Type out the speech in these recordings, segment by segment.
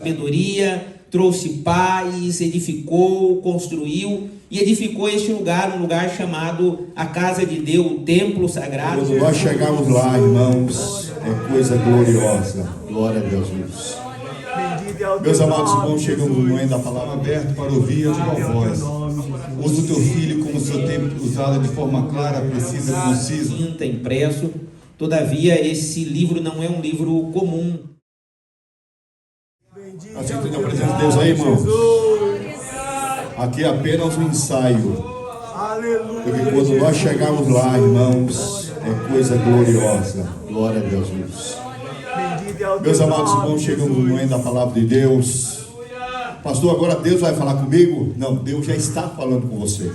sabedoria, trouxe paz, edificou, construiu e edificou este lugar, um lugar chamado a casa de Deus, o templo sagrado. Quando nós chegarmos lá, irmãos, é coisa gloriosa. Glória a Jesus. Meus amados irmãos, chegamos no momento da palavra aberta para ouvir a tua voz. Usa o teu filho como o seu tempo usado de forma clara, precisa, concisa. Tinta, impresso. Todavia, esse livro não é um livro comum. Aceita a presença de Deus aí, irmãos. Aqui é apenas um ensaio. Porque quando nós chegarmos lá, irmãos, é coisa gloriosa. Glória a Jesus. Meus amados irmãos, chegamos no momento da palavra de Deus. Pastor, agora Deus vai falar comigo? Não, Deus já está falando com você.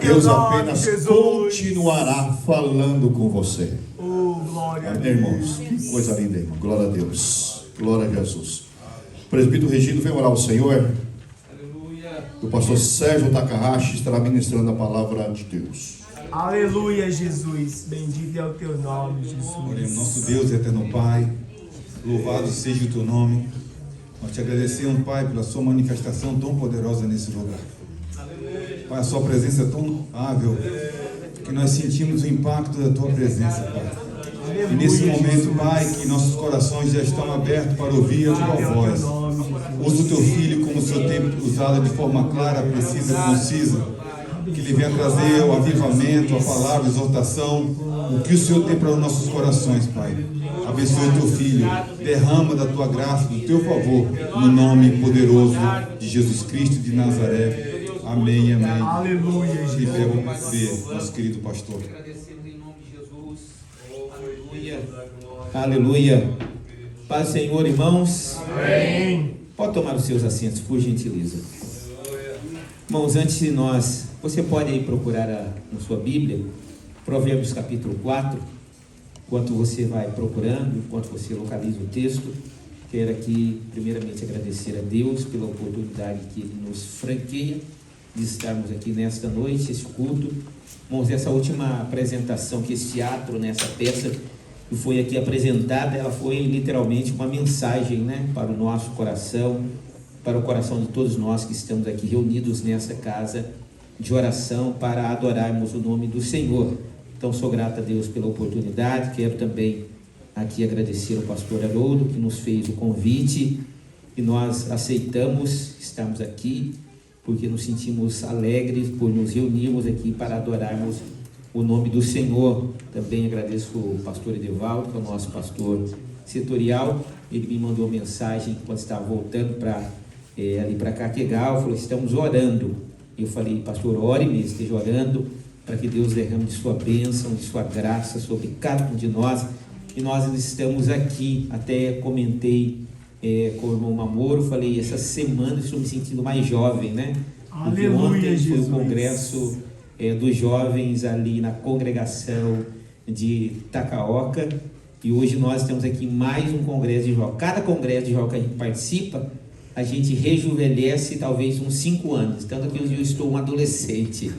Deus apenas continuará falando com você. Amém, irmãos? Que coisa linda, irmão. Glória a Deus. Glória a Jesus. O presbítero Regino vem orar ao Senhor. O pastor Sérgio Takahashi estará ministrando a palavra de Deus. Aleluia, Jesus. Bendito é o teu nome, Jesus. Oremos, nosso Deus, eterno Pai, louvado seja o teu nome. Nós te agradecemos, Pai, pela sua manifestação tão poderosa nesse lugar. Pai, a sua presença é tão hábil que nós sentimos o impacto da tua presença, Pai. E nesse momento, Pai, que nossos corações já estão abertos para ouvir a tua voz. Usa o teu filho como o seu tempo usado de forma clara, precisa, concisa. Que ele venha trazer o avivamento, a palavra, a exortação, o que o Senhor tem para os nossos corações, Pai. Abençoe o teu filho, derrama da tua graça, do teu favor, no nome poderoso de Jesus Cristo de Nazaré. Amém, amém. Aleluia, E vamos ver, nosso querido pastor. Agradecemos em nome de Jesus. Aleluia. Aleluia. Paz, Senhor, irmãos. Amém. Pode tomar os seus assentos, por gentileza. Irmãos, antes de nós, você pode aí procurar na sua Bíblia, Provérbios capítulo 4, enquanto você vai procurando, enquanto você localiza o texto. Quero aqui, primeiramente, agradecer a Deus pela oportunidade que Ele nos franqueia de estarmos aqui nesta noite, esse culto. Irmãos, essa última apresentação que esse teatro, nessa peça que foi aqui apresentada, ela foi literalmente uma mensagem, né, para o nosso coração, para o coração de todos nós que estamos aqui reunidos nessa casa de oração para adorarmos o nome do Senhor. Então, sou grato a Deus pela oportunidade. Quero também aqui agradecer ao pastor Haroldo, que nos fez o convite, e nós aceitamos estarmos aqui, porque nos sentimos alegres por nos reunirmos aqui para adorarmos o nome do Senhor. Também agradeço o pastor Edevaldo, que é o nosso pastor setorial. Ele me mandou uma mensagem quando estava voltando ali para Caquegal, falou: estamos orando. Eu falei: pastor, ore mesmo, esteja orando para que Deus derrame de sua bênção, de sua graça sobre cada um de nós. E nós estamos aqui, até comentei com o irmão Mamoro, falei: essa semana estou me sentindo mais jovem, né? Porque Aleluia, ontem foi Jesus. o congresso dos jovens ali na congregação de Tacaoca, e hoje nós temos aqui mais um congresso de jovens. Cada congresso de jovens que a gente participa, a gente rejuvenesce talvez uns 5 anos, tanto que eu estou um adolescente,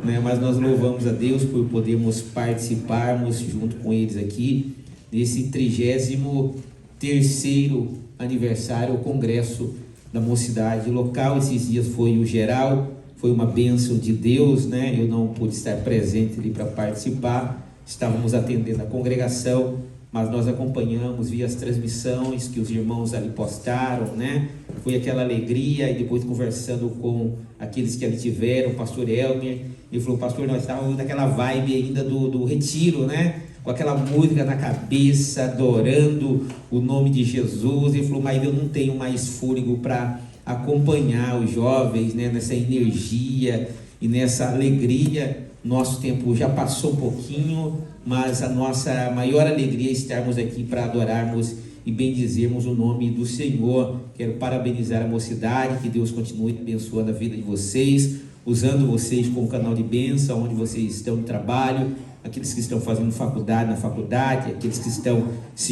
né? Mas nós louvamos a Deus por podermos participarmos junto com eles aqui nesse 33º aniversário, o congresso da mocidade local. Esses dias foi o geral, foi uma bênção de Deus, né? Eu não pude estar presente ali para participar, estávamos atendendo a congregação, mas nós acompanhamos via as transmissões que os irmãos ali postaram, né? Foi aquela alegria. E depois, conversando com aqueles que ali tiveram, o pastor Elmer, ele falou: pastor, nós estávamos naquela vibe ainda do retiro, né? Com aquela música na cabeça, adorando o nome de Jesus. Ele falou: mas eu não tenho mais fôlego para acompanhar os jovens, né, nessa energia e nessa alegria. Nosso tempo já passou um pouquinho, mas a nossa maior alegria é estarmos aqui para adorarmos e bendizermos o nome do Senhor. Quero parabenizar a mocidade, que Deus continue abençoando a vida de vocês, usando vocês como canal de bênção, onde vocês estão no trabalho, aqueles que estão fazendo faculdade na faculdade, aqueles que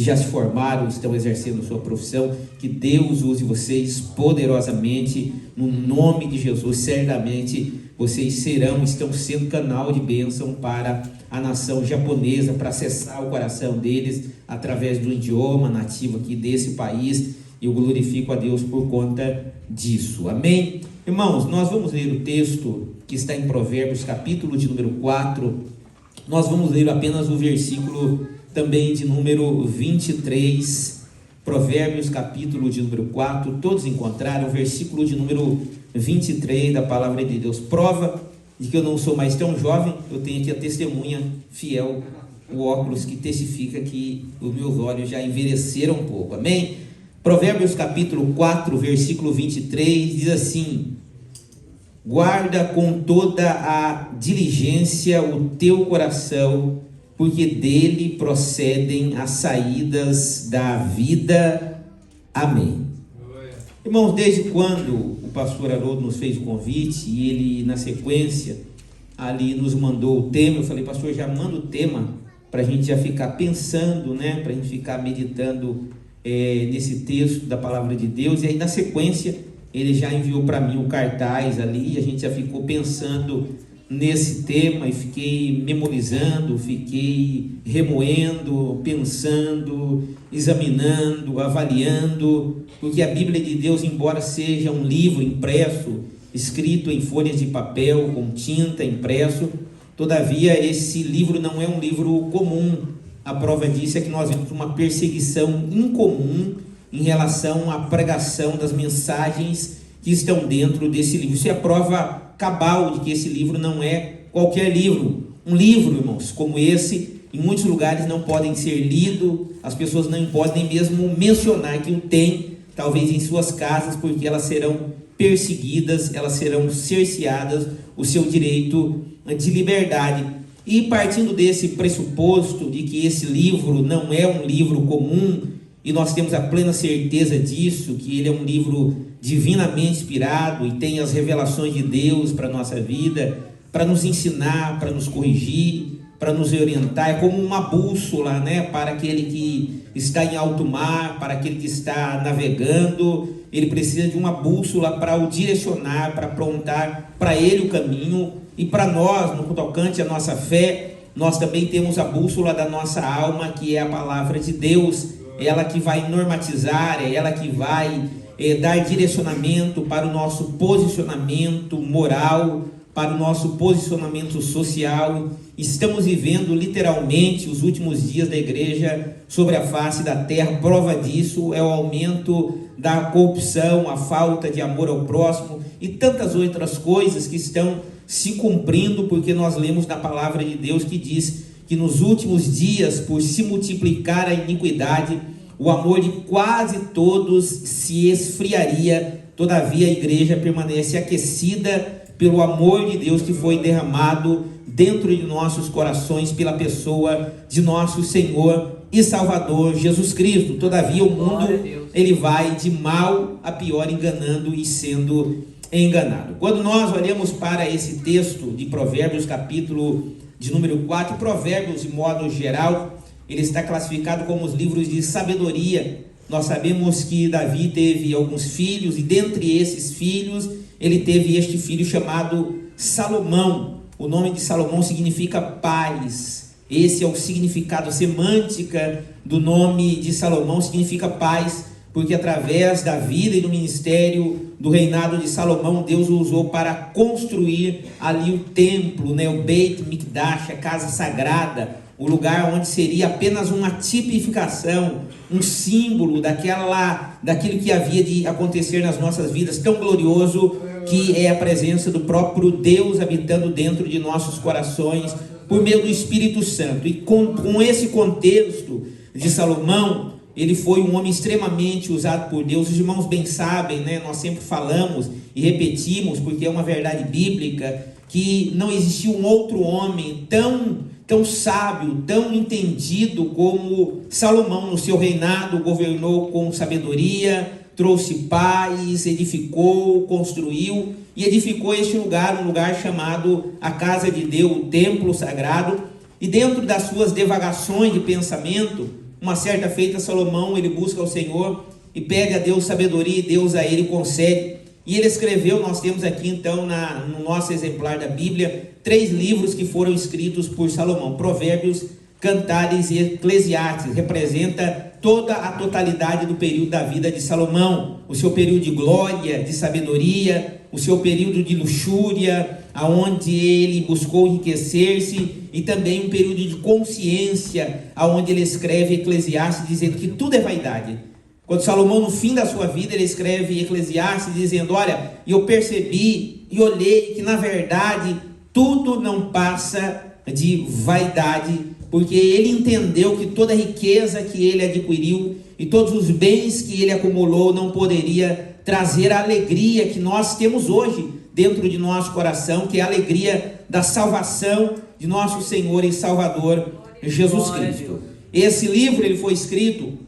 já se formaram, estão exercendo sua profissão. Que Deus use vocês poderosamente, no nome de Jesus. Certamente vocês estão sendo canal de bênção para a nação japonesa, para acessar o coração deles através do idioma nativo aqui desse país. Eu glorifico a Deus por conta disso. Amém? Irmãos, nós vamos ler o texto que está em Provérbios, capítulo de número 4. Nós vamos ler apenas o versículo também de número 23. Provérbios, capítulo de número 4. Todos encontraram o versículo de número 23 da palavra de Deus. Prova de que eu não sou mais tão jovem, eu tenho aqui a testemunha fiel, o óculos que testifica que os meus olhos já envelheceram um pouco. Amém? Provérbios capítulo 4, versículo 23, diz assim: guarda com toda a diligência o teu coração, porque dele procedem as saídas da vida. Amém. Irmãos, desde quando o pastor Haroldo nos fez o convite e ele, na sequência, ali nos mandou o tema, eu falei, pastor, já manda o tema para a gente já ficar pensando, né? Para a gente ficar meditando nesse texto da palavra de Deus. E aí, na sequência, ele já enviou para mim o cartaz ali, e a gente já ficou pensando nesse tema e fiquei memorizando, fiquei remoendo, pensando, examinando, avaliando, porque a Bíblia de Deus, embora seja um livro impresso, escrito em folhas de papel, com tinta, impresso, todavia esse livro não é um livro comum. A prova disso é que nós vemos uma perseguição incomum em relação à pregação das mensagens que estão dentro desse livro. Isso é a prova cabal de que esse livro não é qualquer livro. Um livro, irmãos, como esse, em muitos lugares não podem ser lido, as pessoas não podem nem mesmo mencionar que o tem, talvez em suas casas, porque elas serão perseguidas, elas serão cerceadas o seu direito de liberdade. E partindo desse pressuposto de que esse livro não é um livro comum, e nós temos a plena certeza disso, que ele é um livro divinamente inspirado e tem as revelações de Deus para a nossa vida, para nos ensinar, para nos corrigir, para nos orientar, é como uma bússola, né, para aquele que está em alto mar, para aquele que está navegando. Ele precisa de uma bússola para o direcionar, para apontar para ele o caminho. E para nós, no tocante à nossa fé, nós também temos a bússola da nossa alma, que é a palavra de Deus. É ela que vai normatizar, é ela que vai dar direcionamento para o nosso posicionamento moral, para o nosso posicionamento social. Estamos vivendo literalmente os últimos dias da igreja sobre a face da terra. Prova disso é o aumento da corrupção, a falta de amor ao próximo e tantas outras coisas que estão se cumprindo, porque nós lemos na palavra de Deus que diz que nos últimos dias, por se multiplicar a iniquidade, o amor de quase todos se esfriaria. Todavia a igreja permanece aquecida pelo amor de Deus que foi derramado dentro de nossos corações pela pessoa de nosso Senhor e Salvador Jesus Cristo. Todavia o mundo, ele vai de mal a pior, enganando e sendo enganado. Quando nós olhamos para esse texto de Provérbios, capítulo de número 4, Provérbios, de modo geral, ele está classificado como os livros de sabedoria. Nós sabemos que Davi teve alguns filhos, e dentre esses filhos, ele teve este filho chamado Salomão. O nome de Salomão significa paz. Esse é o significado, a semântica do nome de Salomão significa paz, porque através da vida e do ministério do reinado de Salomão, Deus o usou para construir ali o templo, né? O Beit Mikdash, a casa sagrada, o lugar onde seria apenas uma tipificação, um símbolo daquilo que havia de acontecer nas nossas vidas, tão glorioso que é a presença do próprio Deus habitando dentro de nossos corações por meio do Espírito Santo. E com esse contexto de Salomão, ele foi um homem extremamente usado por Deus. Os irmãos bem sabem, né? Nós sempre falamos e repetimos, porque é uma verdade bíblica, que não existiu um outro homem tão sábio, tão entendido como Salomão. No seu reinado governou com sabedoria, trouxe paz, edificou, construiu e edificou este lugar, um lugar chamado a casa de Deus, o templo sagrado. E dentro das suas divagações de pensamento, uma certa feita, Salomão, ele busca o Senhor e pede a Deus sabedoria, e Deus a ele concede. E ele escreveu, nós temos aqui então no nosso exemplar da Bíblia, 3 livros que foram escritos por Salomão: Provérbios, Cantares e Eclesiastes. Representa toda a totalidade do período da vida de Salomão, o seu período de glória, de sabedoria, o seu período de luxúria, aonde ele buscou enriquecer-se, e também um período de consciência, aonde ele escreve Eclesiastes dizendo que tudo é vaidade. Quando Salomão, no fim da sua vida, ele escreve Eclesiastes dizendo: olha, eu percebi e olhei que na verdade tudo não passa de vaidade, porque ele entendeu que toda a riqueza que ele adquiriu e todos os bens que ele acumulou não poderia trazer a alegria que nós temos hoje dentro de nosso coração, que é a alegria da salvação de nosso Senhor e Salvador Jesus Cristo. Esse livro ele foi escrito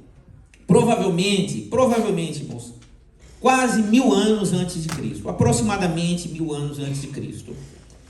provavelmente, irmãos, quase 1000 anos antes de Cristo, aproximadamente 1000 anos antes de Cristo.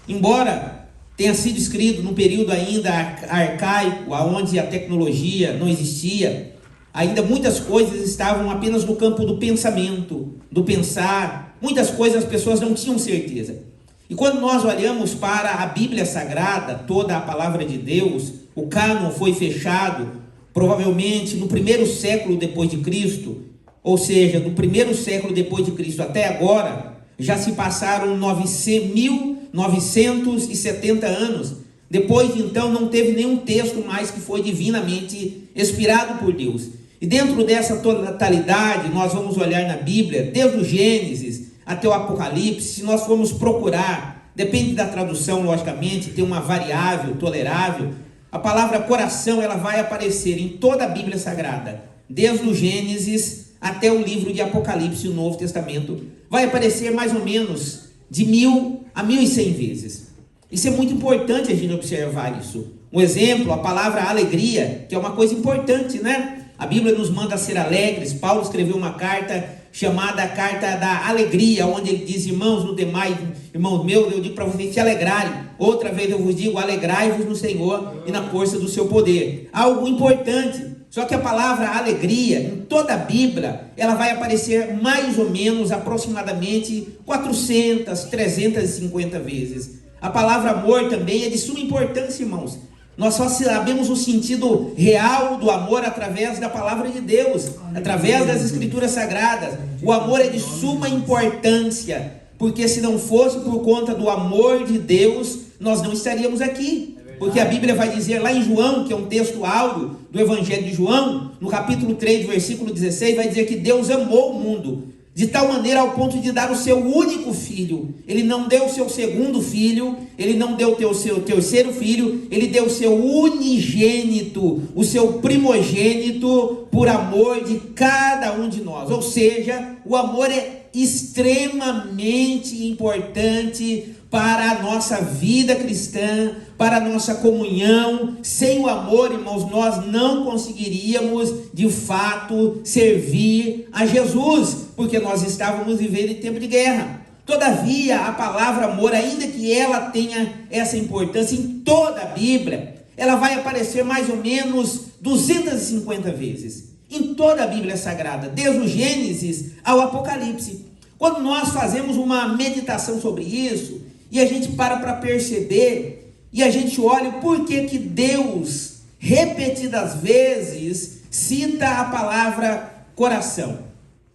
Embora tenha sido escrito num período ainda arcaico, onde a tecnologia não existia, ainda muitas coisas estavam apenas no campo do pensamento, do pensar. Muitas coisas as pessoas não tinham certeza. E quando nós olhamos para a Bíblia Sagrada, toda a palavra de Deus, o cânon foi fechado provavelmente no 1º século depois de Cristo, ou seja, do 1º século depois de Cristo até agora, já se passaram 1970 anos. Depois de então não teve nenhum texto mais que foi divinamente inspirado por Deus. E dentro dessa totalidade nós vamos olhar na Bíblia, desde o Gênesis até o Apocalipse. Se nós formos procurar, depende da tradução logicamente, tem uma variável tolerável, a palavra coração ela vai aparecer em toda a Bíblia Sagrada, desde o Gênesis até o livro de Apocalipse, o Novo Testamento, vai aparecer mais ou menos de 1000 a 1100 vezes. Isso é muito importante a gente observar isso. Um exemplo, a palavra alegria, que é uma coisa importante, né? A Bíblia nos manda ser alegres. Paulo escreveu uma carta chamada Carta da Alegria, onde ele diz: irmãos, no demais, irmãos meus, eu digo para vocês se alegrarem. Outra vez eu vos digo, alegrai-vos no Senhor e na força do seu poder. Algo importante. Só que a palavra alegria, em toda a Bíblia, ela vai aparecer mais ou menos, aproximadamente 400, 350 vezes. A palavra amor também é de suma importância, irmãos. Nós só sabemos o sentido real do amor através da palavra de Deus, através das Escrituras Sagradas. O amor é de suma importância, porque se não fosse por conta do amor de Deus, nós não estaríamos aqui. Porque a Bíblia vai dizer lá em João, que é um texto áureo do Evangelho de João, no capítulo 3, versículo 16, vai dizer que Deus amou o mundo de tal maneira ao ponto de dar o seu único filho. Ele não deu o seu segundo filho, ele não deu o seu terceiro filho, ele deu o seu unigênito, o seu primogênito, por amor de cada um de nós. Ou seja, o amor é extremamente importante para a nossa vida cristã, para a nossa comunhão. Sem o amor, irmãos, nós não conseguiríamos de fato servir a Jesus, porque nós estávamos vivendo em tempo de guerra. Todavia, a palavra amor, ainda que ela tenha essa importância em toda a Bíblia, ela vai aparecer mais ou menos 250 vezes em toda a Bíblia Sagrada, desde o Gênesis ao Apocalipse. Quando nós fazemos uma meditação sobre isso, e a gente para perceber, e a gente olha por que Deus, repetidas vezes, cita a palavra coração.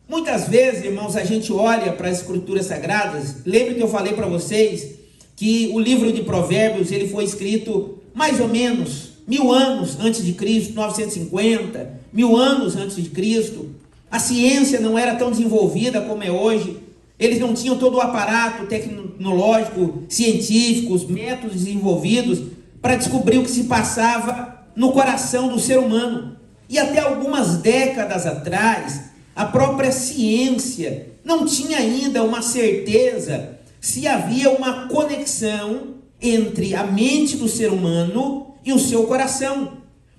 Muitas vezes, irmãos, a gente olha para as Escrituras Sagradas. Lembra que eu falei para vocês que o livro de Provérbios ele foi escrito mais ou menos 1000 anos antes de Cristo, 950, 1000 anos antes de Cristo. A ciência não era tão desenvolvida como é hoje. Eles não tinham todo o aparato tecnológico, científico, os métodos desenvolvidos para descobrir o que se passava no coração do ser humano. E até algumas décadas atrás, a própria ciência não tinha ainda uma certeza se havia uma conexão entre a mente do ser humano e o seu coração.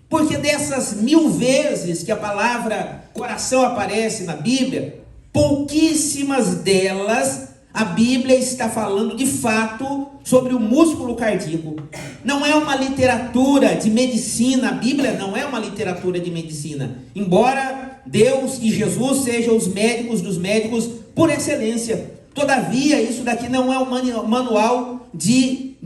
Porque dessas 1000 vezes que a palavra coração aparece na Bíblia, pouquíssimas delas a Bíblia está falando de fato sobre o músculo cardíaco. Não é uma literatura de medicina, a Bíblia não é uma literatura de medicina, embora Deus e Jesus sejam os médicos dos médicos por excelência. Todavia, isso daqui não é um manual de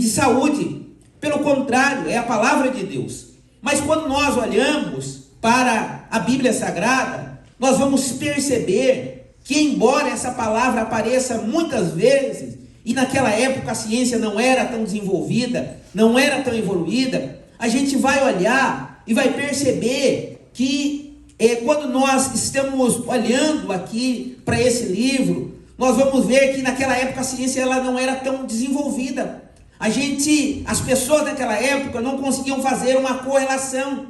saúde, pelo contrário, é a palavra de Deus. Mas quando nós olhamos para a Bíblia Sagrada, nós vamos perceber que, embora essa palavra apareça muitas vezes, e naquela época a ciência não era tão desenvolvida, não era tão evoluída, a gente vai olhar e vai perceber que quando nós estamos olhando aqui para esse livro, nós vamos ver que naquela época a ciência ela não era tão desenvolvida. As pessoas daquela época não conseguiam fazer uma correlação.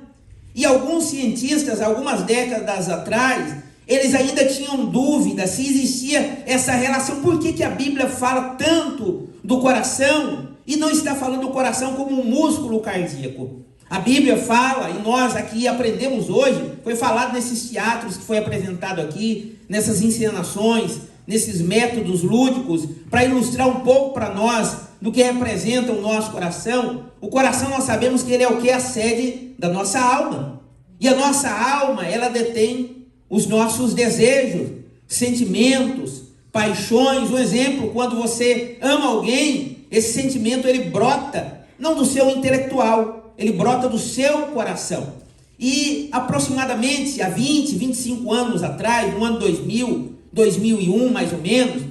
E alguns cientistas, algumas décadas atrás, eles ainda tinham dúvida se existia essa relação. Por que a Bíblia fala tanto do coração e não está falando do coração como um músculo cardíaco? A Bíblia fala, e nós aqui aprendemos hoje, foi falado nesses teatros que foi apresentado aqui, nessas encenações, nesses métodos lúdicos, para ilustrar um pouco para nós do que representa o nosso coração. O coração, nós sabemos que ele é o que? A sede da nossa alma. E a nossa alma, ela detém os nossos desejos, sentimentos, paixões. Um exemplo, quando você ama alguém, esse sentimento ele brota, não do seu intelectual, ele brota do seu coração. E aproximadamente há 20, 25 anos atrás, no ano 2000, 2001 mais ou menos,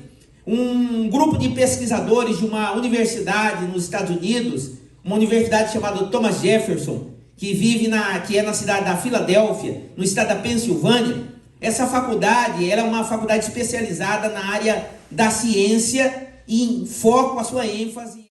um grupo de pesquisadores de uma universidade nos Estados Unidos, uma universidade chamada Thomas Jefferson, que é na cidade da Filadélfia, no estado da Pensilvânia. Essa faculdade, ela é uma faculdade especializada na área da ciência e foco a sua ênfase